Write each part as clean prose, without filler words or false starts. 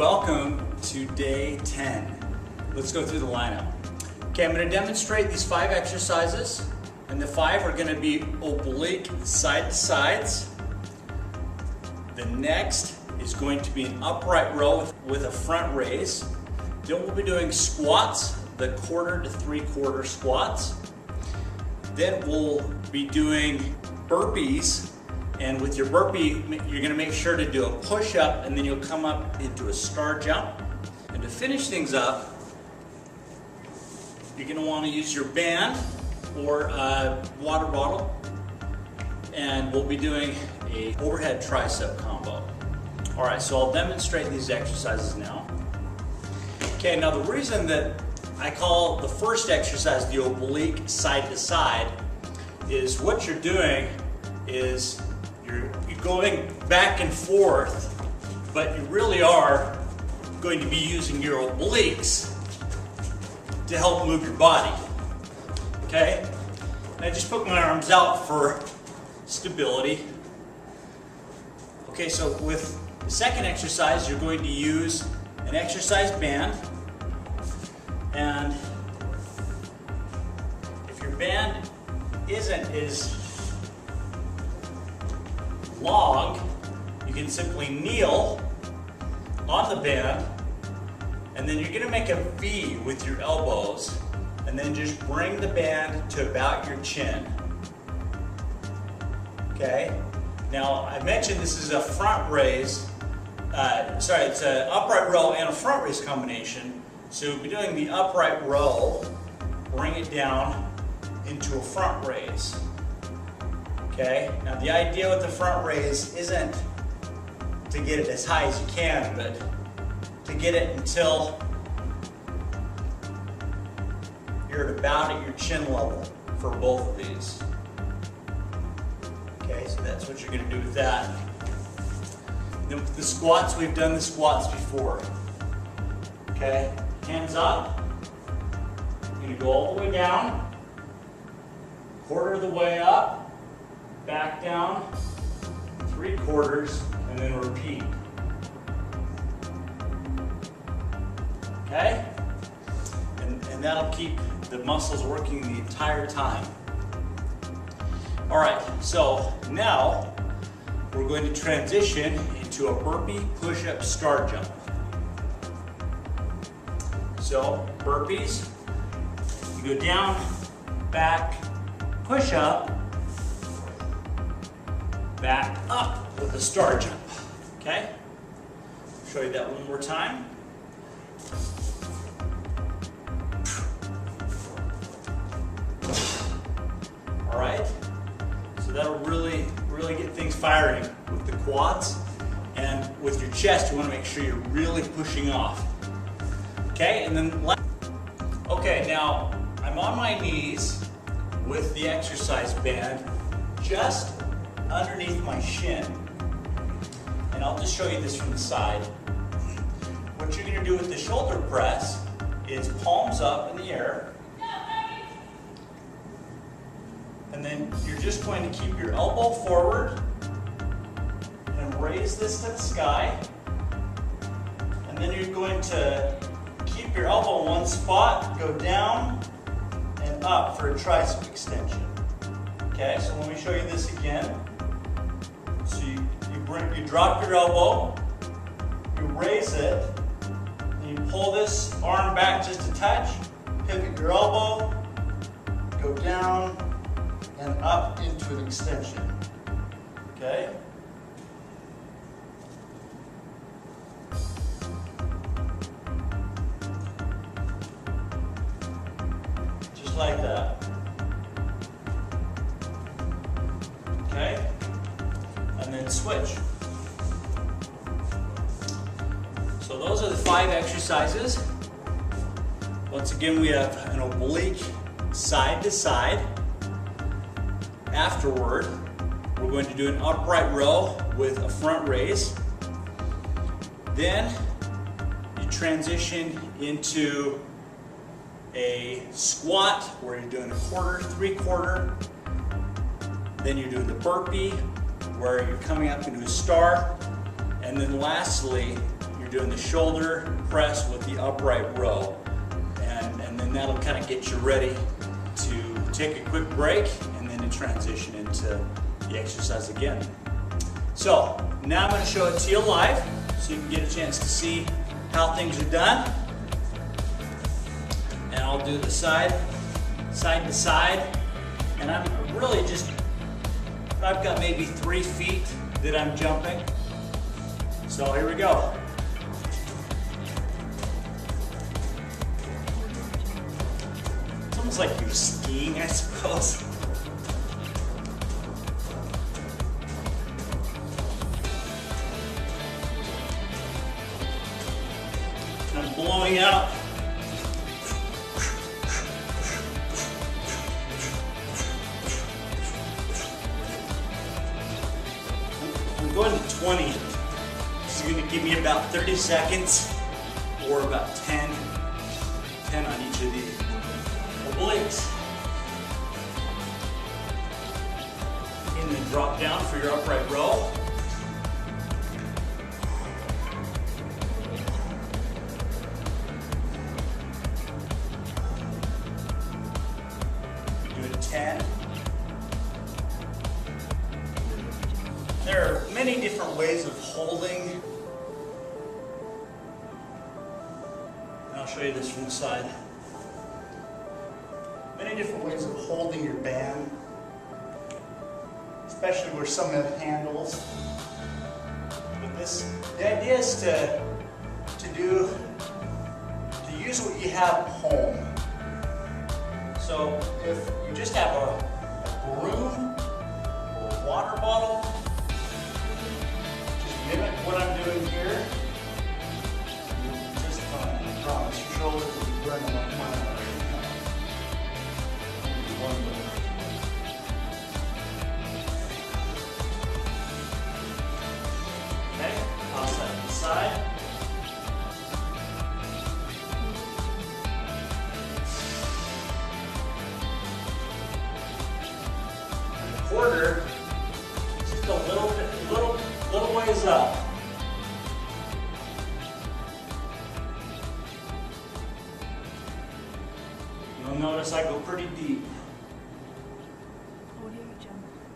welcome to day 10. Let's go through the lineup. Okay, I'm going to demonstrate these 5 exercises, and the 5 are going to be oblique side to sides. The next is going to be an upright row with a front raise. Then we'll be doing squats, the quarter to 3/4 squats. Then we'll be doing burpees. And with your burpee, you're going to make sure to do a push-up, and then you'll come up into a star jump. And to finish things up, you're going to want to use your band or a water bottle. And we'll be doing a overhead tricep combo. All right, so I'll demonstrate these exercises now. Okay, now the reason that I call the first exercise the oblique side to side is what you're doing is you're going back and forth, but you really are going to be using your obliques to help move your body. Okay? And I just put my arms out for stability. Okay, so with the second exercise, you're going to use an exercise band. And if your band isn't as long, you can simply kneel on the band, and then you're going to make a V with your elbows, and then just bring the band to about your chin. Okay? Now, I mentioned this is a front raise, it's an upright row and a front raise combination. So we'll be doing the upright row, bring it down into a front raise. Okay, now the idea with the front raise isn't to get it as high as you can, but to get it until you're at about at your chin level for both of these. Okay, so that's what you're going to do with that. Then with the squats, we've done the squats before. Okay, hands up. You're going to go all the way down, quarter of the way up, back down, 3/4, and then repeat. Okay? And that'll keep the muscles working the entire time. All right, so now we're going to transition into a burpee push-up star jump. So, burpees, you go down, back, push up, back up with a star jump. Okay? I'll show you that one more time. All right. So that'll really get things firing with the quads, and with your chest, you want to make sure you're really pushing off. Okay, and then okay, now I'm on my knees with the exercise band just underneath my shin. And I'll just show you this from the side. What you're going to do with the shoulder press is palms up in the air. And then you're just going to keep your elbow forward and raise this to the sky. And then you're going to keep your elbow in one spot, go down and up for a tricep extension. Okay, so let me show you this again. So you drop your elbow, you raise it, and you pull this arm back just a touch, pivot your elbow, go down and up into an extension. Okay? Just like that. Okay? And then switch. So those are the 5 exercises. Once again, we have an oblique side to side. Afterward, we're going to do an upright row with a front raise. Then you transition into a squat where you're doing a quarter, 3/4. Then you're doing the burpee where you're coming up into a star. And then lastly, you're doing the shoulder press with the upright row. And then that'll kind of get you ready to take a quick break and then to transition into the exercise again. So now I'm going to show it to you live so you can get a chance to see how things are done. And I'll do the side to side. And I'm really just, I've got maybe 3 feet that I'm jumping. So here we go. It's almost like you're skiing, I suppose. I'm blowing out. I'm going to 20. This is going to give me about 30 seconds or about 10 on each of the obliques. And then drop down for your upright row. Do it 10. There are many different ways of holding. And I'll show you this from the side. Many different ways of holding your band, especially where some have handles. But the idea is to use what you have at home. So if you just have a broom or a water bottle, just mimic what I'm doing here. You'll be just fine. I promise. Your shoulders will be burning like mine. Okay, toss that to the side. And a quarter, just a little ways up. You'll notice I go pretty deep.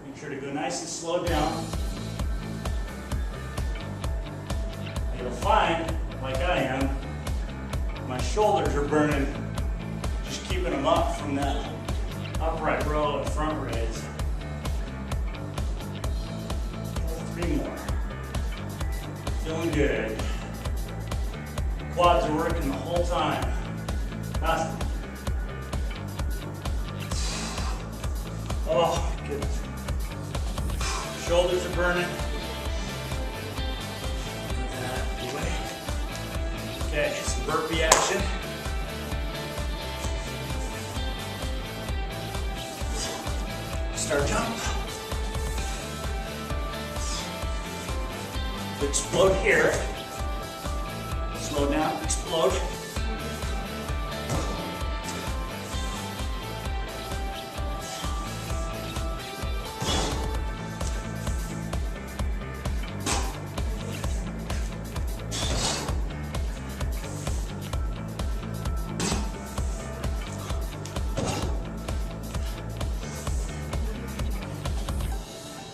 Make sure to go nice and slow down. You'll find, like I am, my shoulders are burning, just keeping them up from that upright row and front raise. 3 more. Feeling good. Quads are working the whole time. Awesome. Oh, goodness. Shoulders are burning. Okay, some burpee action. Start jump. Explode here. Slow down, explode.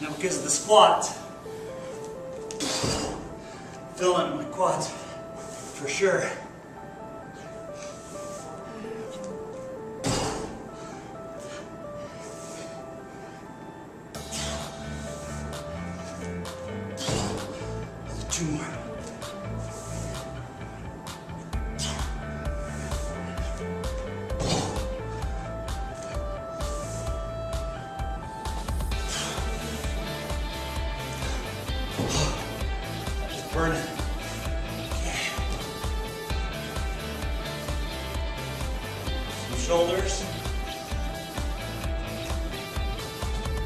Now because of the squat, feeling my quads for sure. Two more. Burn it. Okay. Some shoulders.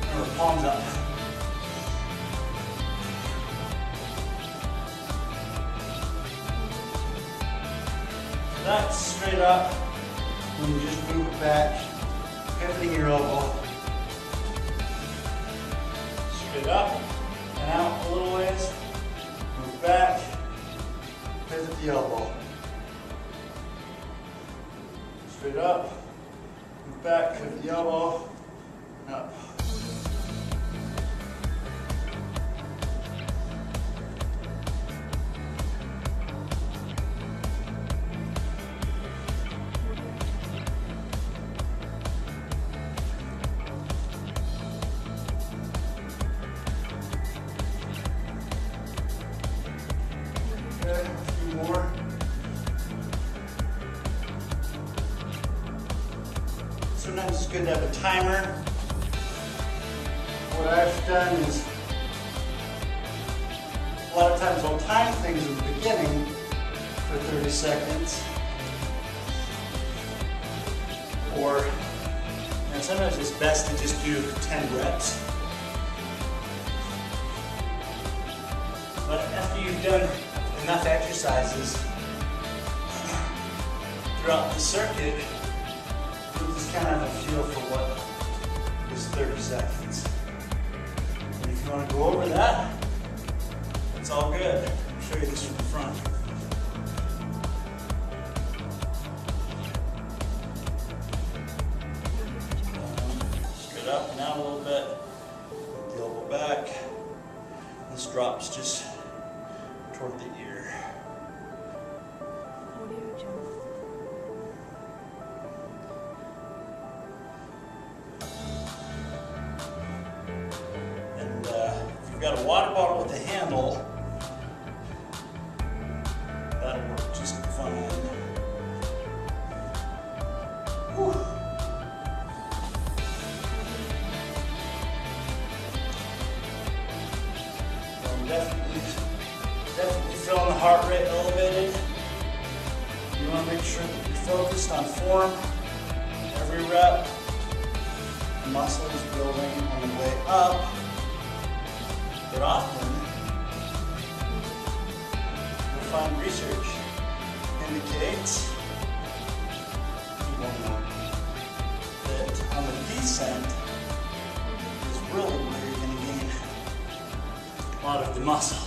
Remember, palms up. That's straight up. And you just move it back, pivoting your elbow. Straight up and out a little ways. Move back, pivot the elbow. Straight up, move back, pivot the elbow, and up. Okay, a few more. Sometimes it's good to have a timer. What I've done is, a lot of times I'll time things in the beginning for 30 seconds. And sometimes it's best to just do 10 reps. But after you've done enough exercises throughout the circuit, you'll just kind of have a feel for what is 30 seconds. And if you want to go over that, it's all good. I'll show you this from the front. Straight up and out a little bit. The elbow back. This drops just toward the ear. And if you've got a water bottle with a handle, that'll work just fine. Whew. Definitely feeling the heart rate elevated. You want to make sure that you're focused on form. Every rep, the muscle is building on the way up. But often, you'll find research indicates that on the descent is really where you're going to gain a lot of the muscle.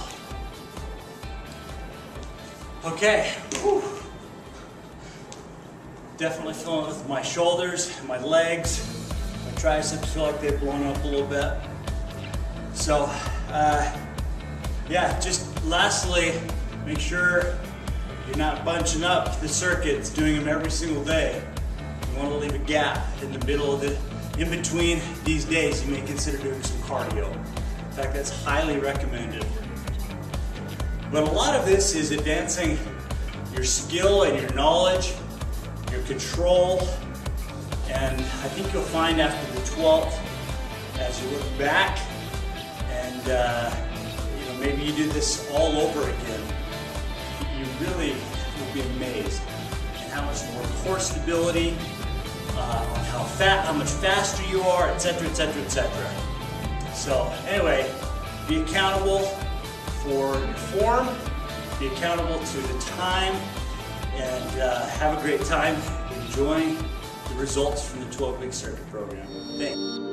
Okay, whew. Definitely feeling it with my shoulders, my legs, my triceps feel like they've blown up a little bit. So, yeah, just lastly, make sure you're not bunching up the circuits, doing them every single day. You want to leave a gap in the middle of in between these days. You may consider doing some cardio. In fact, that's highly recommended. But a lot of this is advancing your skill and your knowledge, your control, and I think you'll find after the 12th, as you look back, and maybe you do this all over again, you really will be amazed at how much more core stability, on how much faster you are, etc., etc., etc. So anyway, be accountable for your form, be accountable to the time, and have a great time enjoying the results from the 12-week circuit program. Thanks.